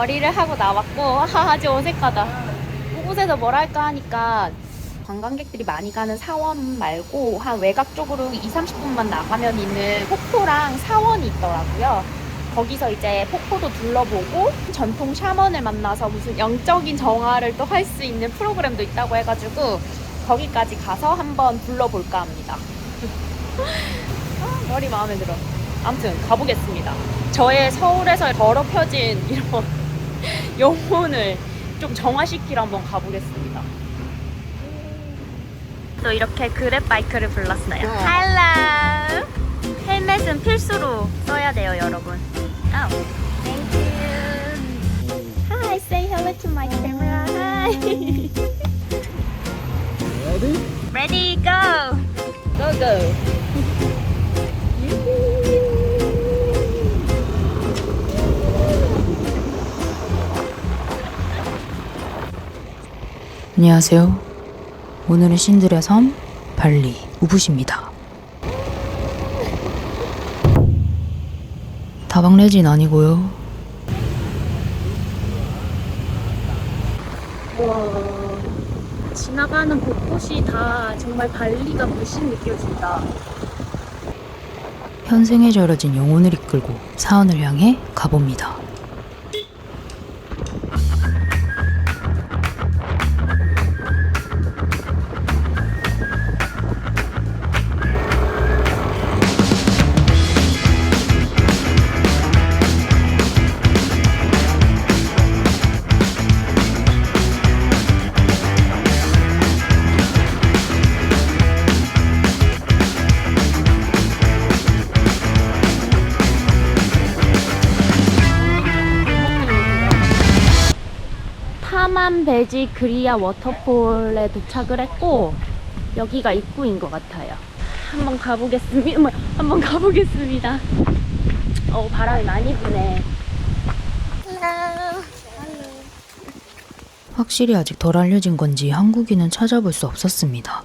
머리를 하고 나왔고 아주 어색하다. 이곳에서 뭘 할까 하니까 관광객들이 많이 가는 사원 말고 한 외곽 쪽으로 20-30분만 나가면 있는 폭포랑 사원이 있더라고요. 거기서 이제 폭포도 둘러보고 전통 샤먼을 만나서 무슨 영적인 정화를 또 할 수 있는 프로그램도 있다고 해가지고 거기까지 가서 한번 둘러볼까 합니다. 머리 마음에 들어. 아무튼 가보겠습니다. 저의 서울에서 더럽혀진 이런 영혼을 좀 정화시키러 한번 가보겠습니다. 또 이렇게 그랩 바이크를 불렀어요. Hello. 헬멧은 필수로 써야 돼요, 여러분. Oh, thank you. Hi, say hello to my camera. Hi. Ready? Ready, go. Go, go. 안녕하세요. 오늘은 신들의 섬 발리 우붓입니다. 다방레진 아니고요. 와, 지나가는 곳곳이 다 정말 발리가 물씬 느껴진다. 현생에 절여진 영혼을 이끌고 사원을 향해 가봅니다. 파만 베지 그리아 워터폴에 도착을 했고 여기가 입구인 것 같아요. 한번 가보겠습니다. 한번 가보겠습니다. 바람이 많이 부네. 확실히 아직 덜 알려진 건지 한국인은 찾아볼 수 없었습니다.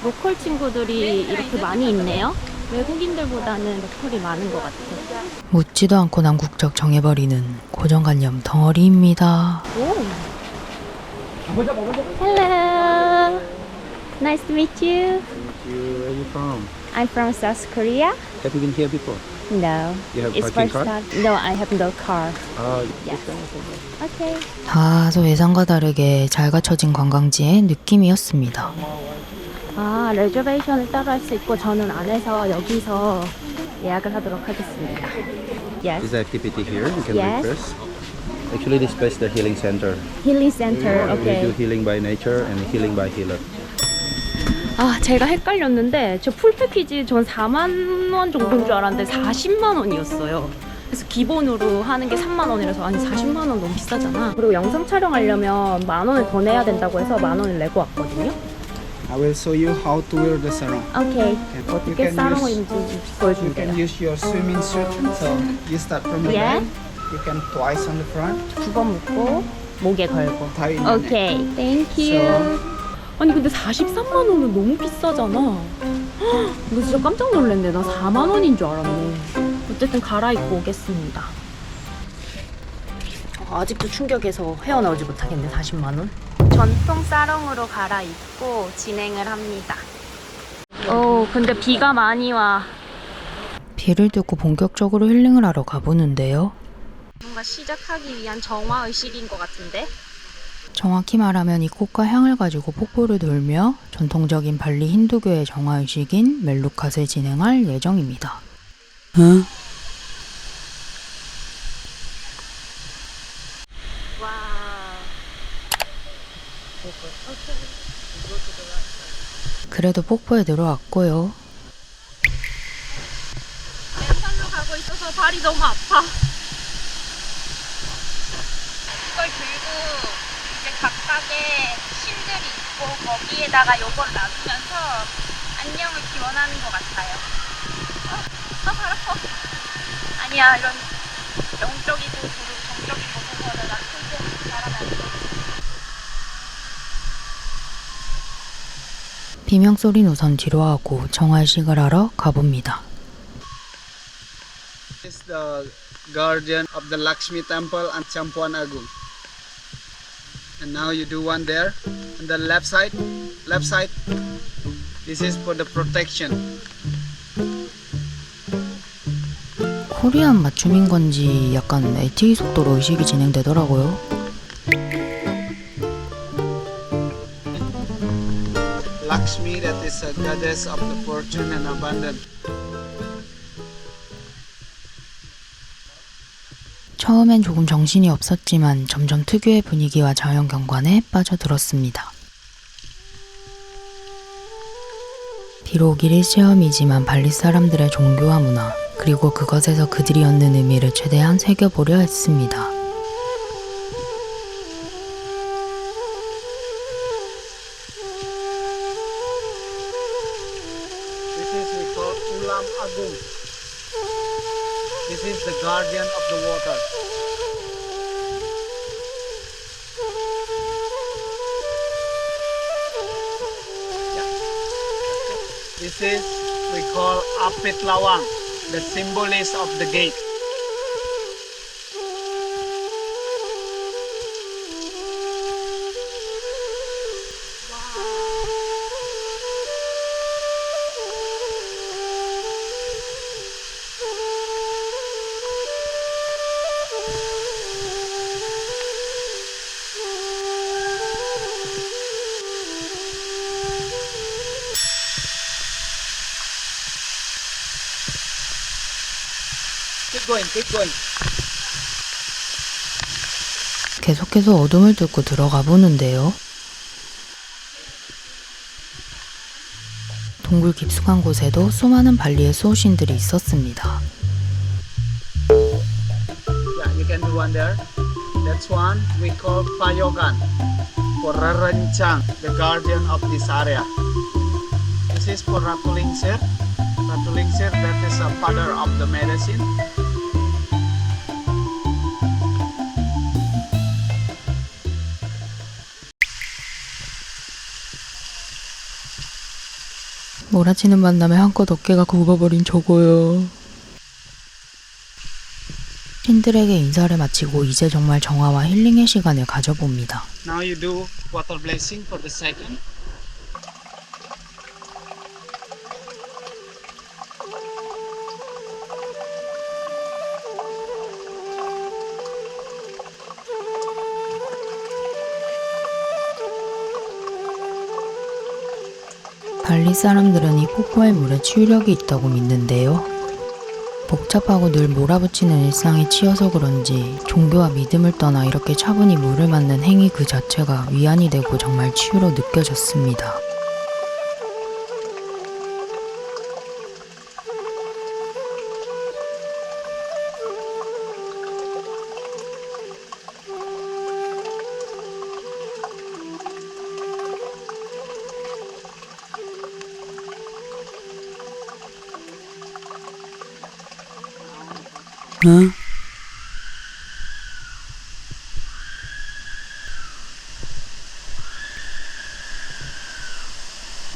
로컬 친구들이 이렇게 많이 있네요. 외국인들보다는 로컬이 많은 것 같아요. 묻지도 않고 남국적 정해버리는 고정관념 덩어리입니다. 오. Hello. Nice to meet you. Where are you from? I'm from South Korea. Have you been here before? No. You have It's parking first card? time. No, I have no car. Yes. Okay. 다소 예상과 다르게 잘 갖춰진 관광지의 느낌이었습니다. 아, 레저베이션을 따로 할 수 있고 저는 안에서 여기서 예약을 하도록 하겠습니다. Yes. This activity here, you can Yes. request. Actually, this place is the healing center. 힐링 센터. We do 오케이. healing by nature and healing by healer. 아, 제가 헷갈렸는데 저 풀 패키지 전 4만 원 정도인 줄 알았는데 40만 원이었어요. 그래서 기본으로 하는 게 3만 원이라서 아니 40만 원 너무 비싸잖아. 그리고 영상 촬영하려면 만 원을 더 내야 된다고 해서 만 원을 내고 왔거든요. I will show you how to wear the sarong. 오케이. You 어떻게 can 싸는 use- 건지 You 보여줄게요. can use your swimming suit. So you start from the Yeah. back. You can twice on the front. 두 번 묶고 목에 걸고. Tie in your neck. 오케이. Thank you. 아니 근데 43만 원은 너무 비싸잖아. 헉, 이거 진짜 깜짝 놀랐네. 나 4만 원인 줄 알았네. 어쨌든 갈아입고 오겠습니다. 아직도 충격에서 헤어나오지 못하겠네. 40만 원. 전통 사롱으로 갈아입고 진행을 합니다. 근데 비가 많이 와. 비를 뚫고 본격적으로 힐링을 하러 가보는데요. 뭔가 시작하기 위한 정화의식인 것 같은데? 정확히 말하면 이 꽃과 향을 가지고 폭포를 돌며 전통적인 발리 힌두교의 정화의식인 멜루캇을 진행할 예정입니다. 와. 그래도 폭포에 들어왔고요. 맨발로 가고 있어서 발이 너무 아파. 이걸 들고 이제 각각의 신들이 있고 거기에다가 요걸 놔두면서 안녕을 기원하는 것 같아요. 발 아파. 아니야, 이런 영적이고 정적인 곳에서는 나 크게 말하면 안 돼. 비명소리는 우선 뒤로 하고 정화의식을 하러 가봅니다. Is the guardian of of the Lakshmi temple and Champuan Agung. And now you do one there on the left side. Left side. This is for the protection. 코리안 맞춤인 건지 약간 AT 속도로 의식이 진행되더라고요. Lakshmi, that is a goddess of the fortune and abundance. 처음엔 조금 정신이 없었지만 점점 특유의 분위기와 자연 경관에 빠져들었습니다. 비록 이리 체험이지만 발리 사람들의 종교와 문화, 그리고 그것에서 그들이 얻는 의미를 최대한 새겨보려 했습니다. This is we call Ulam Agung. This is the guardian of the water. This is we call Apit Lawang, the symbolist of the gate. Keep going, keep going. 계속해서 어둠을 뚫고 들어가 보는데요. 동굴 깊숙한 곳에도 수많은 발리의 수호신들이 있었습니다. Yeah, you can do one there. That's one we call Payogan for Raranchang, the guardian of this area. This is for Ratulingsir. Ratulingsir, that is a father of the medicine. 몰아치는 만남에 한껏 어깨가 굽어버린 저거요. 신들에게 인사를 마치고 이제 정말 정화와 힐링의 시간을 가져봅니다. Now you do water blessing for the second. 발리 사람들은 이 폭포의 물에 치유력이 있다고 믿는데요. 복잡하고 늘 몰아붙이는 일상에 치여서 그런지 종교와 믿음을 떠나 이렇게 차분히 물을 맞는 행위 그 자체가 위안이 되고 정말 치유로 느껴졌습니다. 응?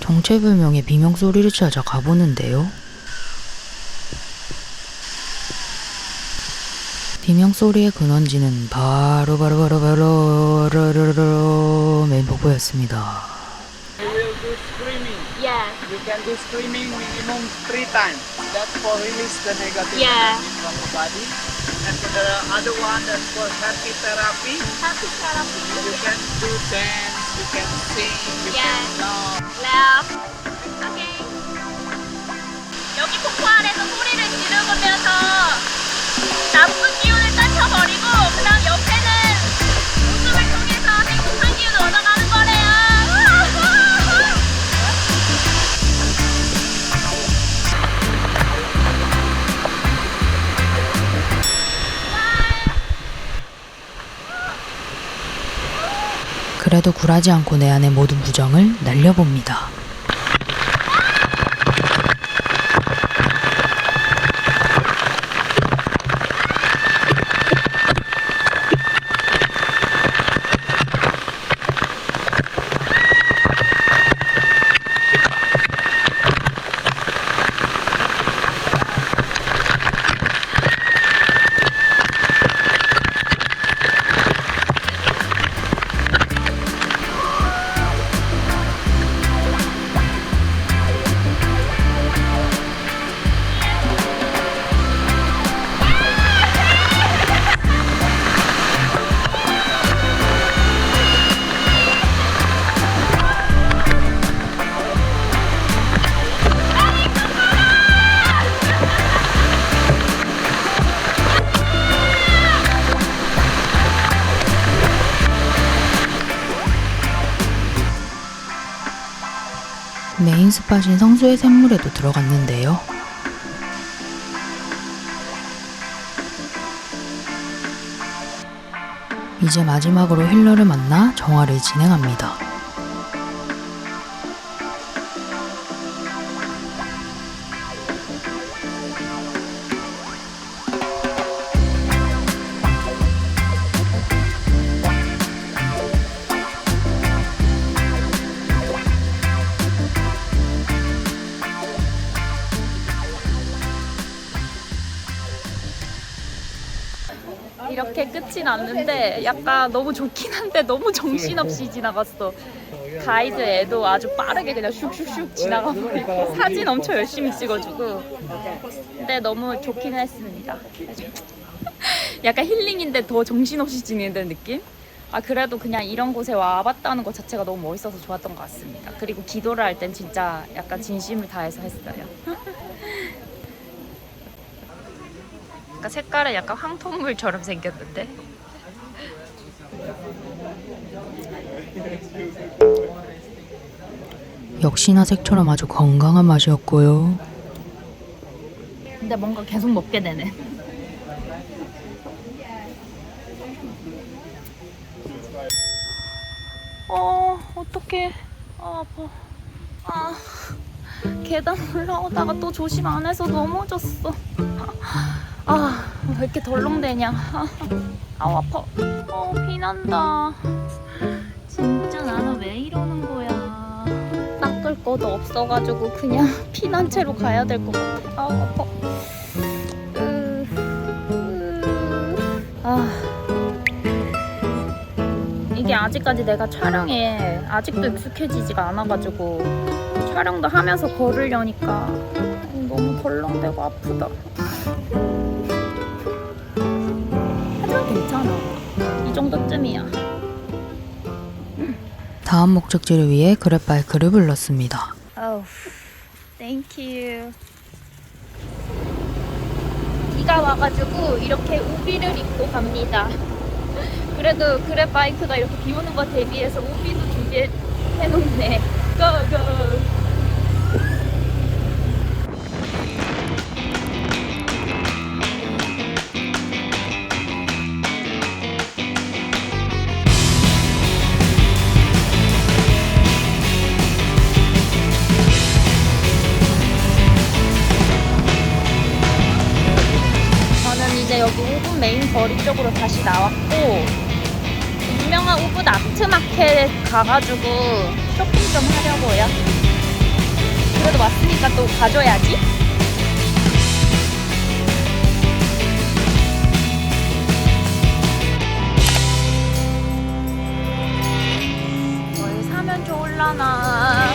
정체불명의 비명소리를 찾아 가보는데요. 비명소리의 근원지는 바로 맨폭포였습니다. You will do screaming. Yeah. You can do screaming minimum 3 times. That's for release the negative Yeah. energy from the body. And for the other one, that's for happy therapy. Happy therapy. You can do dance, you can sing, you Yeah. can laugh. Left. Okay. 여기 폭포 아래서 소리를 지르면서 나쁜 기운을 딴쳐버리고 그 다음 옆에는 웃음을 통해서 행복한 기운을 얻어가는 거래요. 그래도 굴하지 않고 내 안의 모든 부정을 날려봅니다. 메인 스팟인 성수의 샘물에도 들어갔는데요. 이제 마지막으로 힐러를 만나 정화를 진행합니다. 이렇게 끝이 났는데 약간 너무 좋긴 한데 너무 정신없이 지나갔어. 가이드 애도 아주 빠르게 그냥 슉슉슉 지나가버리고 사진 엄청 열심히 찍어주고. 근데 너무 좋긴 했습니다. 약간 힐링인데 더 정신없이 지내는 느낌? 아 그래도 그냥 이런 곳에 와봤다는 것 자체가 너무 멋있어서 좋았던 것 같습니다. 그리고 기도를 할 땐 진짜 약간 진심을 다해서 했어요. 약간 색깔은 약간 황토물처럼 생겼는데. 역시나 색처럼 아주 건강한 맛이었고요. 근데 뭔가 계속 먹게 되네. 어떡해. 아, 아파. 아, 계단 올라오다가 또 조심 안 해서 넘어졌어. 아, 왜 이렇게 덜렁대냐. 아, 아파. 피난다. 진짜 나는 왜 이러는 거야. 닦을 것도 없어가지고 그냥 피난 채로 가야 될 것 같아. 아, 아파. 이게 아직까지 내가 촬영에 아직도 익숙해지지가 않아가지고 촬영도 하면서 걸으려니까 너무 덜렁대고 아프다. 하지만 괜찮아. 이 정도쯤이야. 다음 목적지를 위해 그랩바이크를 불렀습니다. Oh, thank you. 비가 와가지고 이렇게 우비를 입고 갑니다. 그래도 그랩바이크가 이렇게 비 오는 거 대비해서 우비도 준비해놓네. Go, go. 저는 이제 여기 우붓 메인 거리 쪽으로 다시 나왔고 유명한 우붓 아트마켓 가가지고 쇼핑 좀 하려고요. 그래도 왔으니까 또 가져야지. 뭘 사면 좋을라나.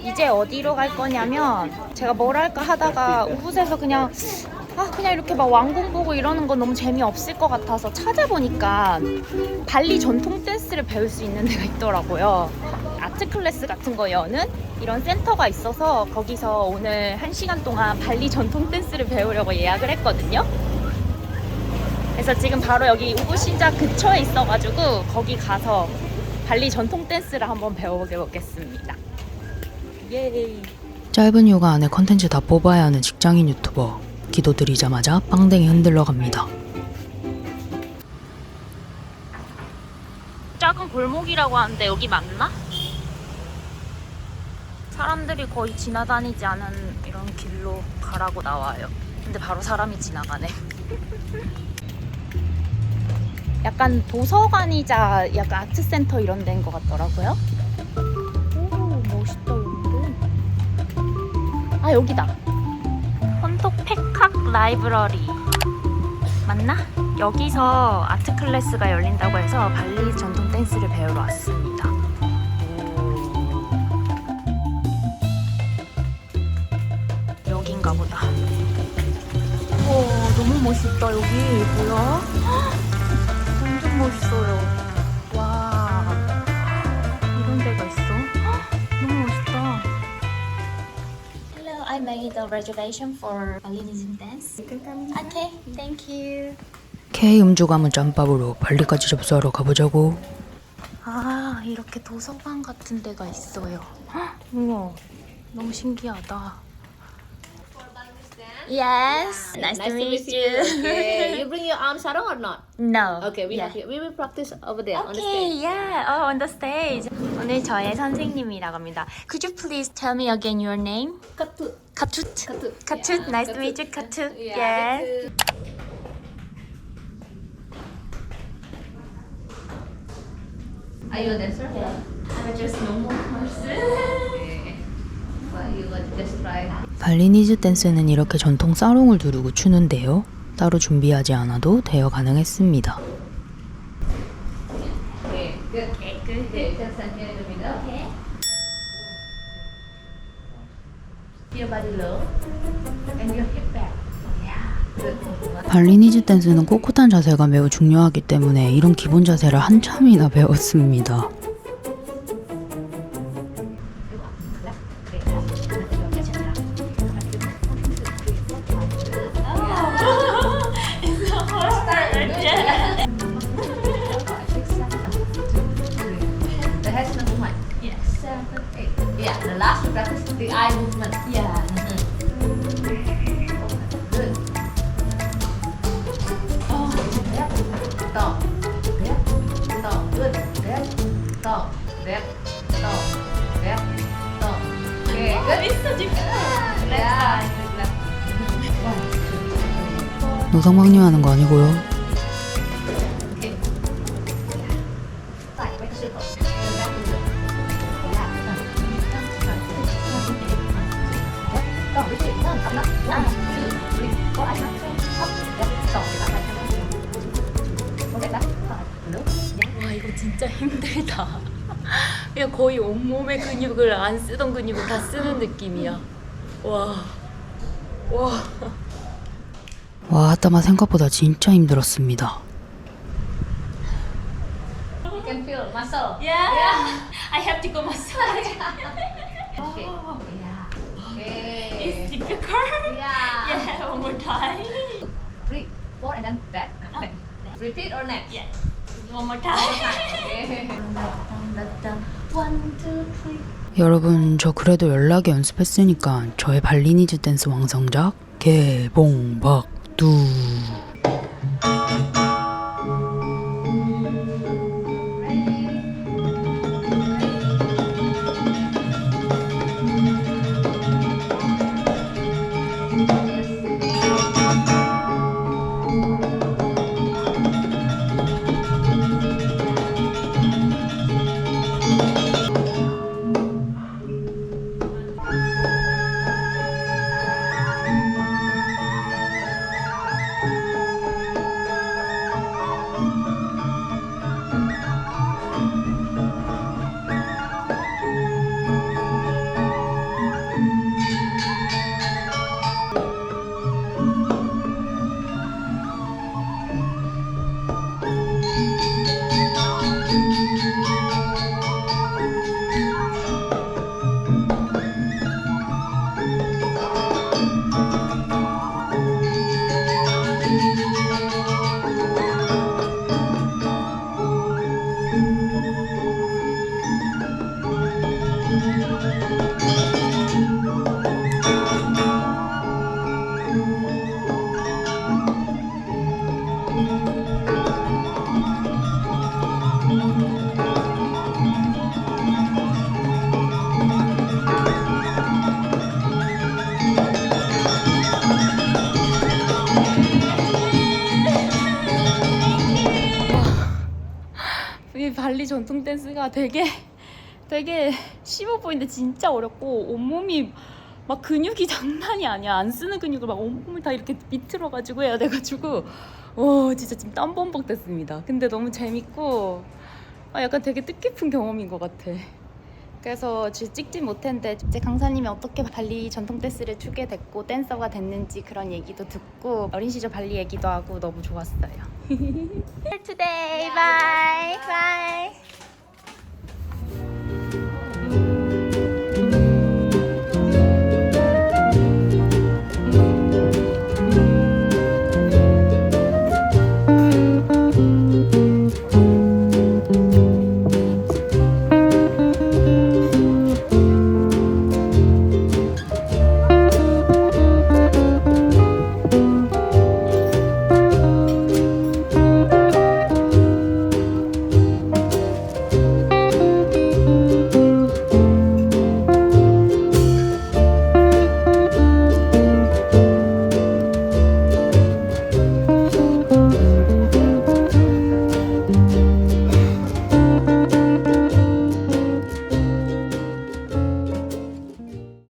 이제 어디로 갈 거냐면 제가 뭘 할까 하다가 우붓에서 그냥 이렇게 막 왕궁 보고 이러는 건 너무 재미없을 것 같아서 찾아보니까 발리 전통 댄스를 배울 수 있는 데가 있더라고요. 아트 클래스 같은 거 여는 이런 센터가 있어서 거기서 오늘 1시간 동안 발리 전통 댄스를 배우려고 예약을 했거든요. 그래서 지금 바로 여기 우붓 신작 근처에 있어가지고 거기 가서 발리 전통 댄스를 한번 배워보겠습니다. 예이. 짧은 휴가 안에 컨텐츠 다 뽑아야 하는 직장인 유튜버. 기도 드리자마자 빵댕이 흔들러 갑니다. 작은 골목이라고 하는데 여기 맞나? 사람들이 거의 지나다니지 않은 이런 길로 가라고 나와요. 근데 바로 사람이 지나가네. 약간 도서관이자 약간 아트센터 이런 데인 것 같더라고요. 오, 멋있다 여기도. 아, 여기다. 헌톡 팩학 라이브러리 맞나? 여기서 아트 클래스가 열린다고 해서 발리 전통 댄스를 배우러 왔습니다. 여긴가 보다. 오, 너무 멋있다 여기. 뭐야? 완전 멋있어요. 와, 이런 데가 있어? 너무 멋있다. Hello, I'm make the reservation for Balinese dance. Okay, thank you. K 음주 가문 짬밥으로 발리까지 접수하러 가보자고. 아, 이렇게 도서관 같은 데가 있어요. 헉, 우와, 너무 신기하다. Yes, nice to meet you. Okay, you bring your arm sarong or not? No. Okay, yeah. we will practice over there on the Okay, stage. yeah. Oh, on the stage. 오늘 저의 선생님이라고 합니다. Could you please tell me again your name? Ketut. Katut. Ketut. Katut. Yeah, Nice to meet you, Katut. Yeah. Yes. Are you a dancer? I'm just normal person. Okay. Well, you got just try. 발리니즈 댄스는 이렇게 전통 사롱을 두르고 추는데요. 따로 준비하지 않아도 대여 가능했습니다. Okay, good. Okay, good. Okay, just stand here in the middle. Okay. Your body low and your hip back. Yeah. Good. 발리니즈 댄스는 꼿꼿한 자세가 매우 중요하기 때문에 이런 기본 자세를 한참이나 배웠습니다. The head movement. Yes. 7, 8. Yeah, the last to practice the eye movement. Yeah. Good. Oh. Stop. Stop. Good. Stop. Stop. Stop. Okay, good. It's such a good. Yeah. 노상방뇨하는 거 아니고요. Okay. Right, make a circle. Turn back to the yeah. Go, repeat. One, up, up. 1, 2, 3, 4, up, up. Yeah. Stop. Get back. Okay, back. 5. Look. Yeah. 와, 이거 진짜 힘들다. 그냥 거의 온몸의 근육을 안 쓰던 근육을 다 쓰는 느낌이야. 와. 와. 와, 아따마 생각보다 진짜 힘들었습니다. You can feel muscle. Yeah. I have to go massage. Okay. Yeah. Okay. It's difficult. Yeah. Yeah, one more time. 3, 4, and then back. Okay. Repeat or next? Yeah. One more time. Okay. 1, 2, 3. 여러분, 저 그래도 연락에 연습했으니까 저의 발리니즈 댄스 왕성작 개봉박두. 이 발리 전통 댄스가 되게 쉬워 보이는데 진짜 어렵고 온몸이 막 근육이 장난이 아니야. 안 쓰는 근육을 막 온몸을 다 이렇게 비틀어 가지고 해야 돼 가지고 진짜 지금 땀 범벅 됐습니다. 근데 너무 재밌고 약간 되게 뜻깊은 경험인 것 같아. 그래서 찍지 못했는데 이제 강사님이 어떻게 발리 전통 댄스를 추게 됐고 댄서가 됐는지 그런 얘기도 듣고 어린 시절 발리 얘기도 하고 너무 좋았어요. Today, bye, bye.